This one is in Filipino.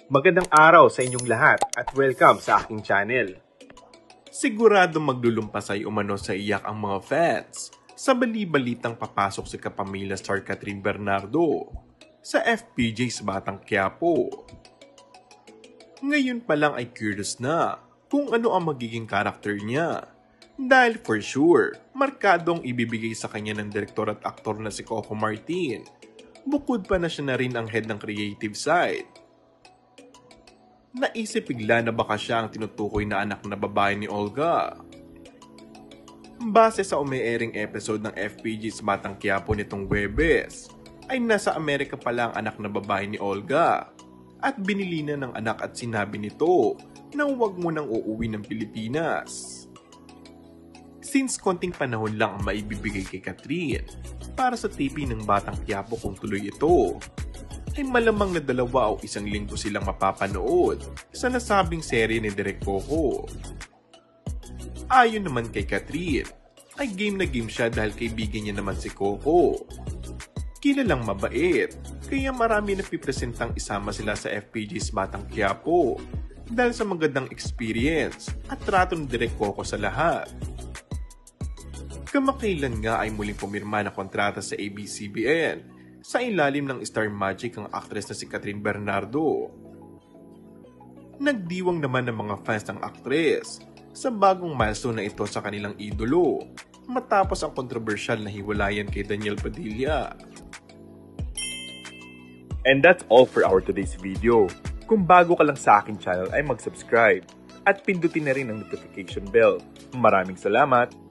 Magandang araw sa inyong lahat at welcome sa aking channel. Sigurado maglulumpas ay umano sa iyak ang mga fans sa bali-balitang papasok si kapamilya star Catherine Bernardo sa FPJ sa Batang Quiapo. Ngayon pa lang ay curious na kung ano ang magiging karakter niya dahil for sure, markadong ibibigay sa kanya ng direktor at aktor na si Coco Martin. Bukod pa na siya na rin ang head ng creative side. Naisip bigla na baka siya ang tinutukoy na anak na babae ni Olga. Base sa umi-airing episode ng FPJ sa Batang Quiapo nitong Huwebes, ay nasa Amerika pala ang anak na babae ni Olga at binili na ng anak at sinabi nito na huwag mo nang uuwi ng Pilipinas. Since konting panahon lang ang maibibigay kay Catherine para sa TV ng Batang Quiapo kung tuloy ito, ay malamang na 2 o 1 linggo silang mapapanood sa nasabing serye ni Direk Coco. Ayon naman kay Catherine, ay game na game siya dahil kaibigan niya naman si Coco. Kilalang mabait, kaya marami na pipresentang isama sila sa FPJ's Batang Quiapo dahil sa magandang experience at trato ni Direk Coco sa lahat. Kamakailan nga ay muling pumirma na kontrata sa ABS-CBN sa ilalim ng Star Magic ang aktres na si Catherine Bernardo. Nagdiwang naman ng mga fans ng aktres sa bagong milestone na ito sa kanilang idolo matapos ang kontrobersyal na hiwalayan kay Daniel Padilla. And that's all for our today's video. Kung bago ka lang sa aking channel ay mag-subscribe at pindutin na rin ang notification bell. Maraming salamat!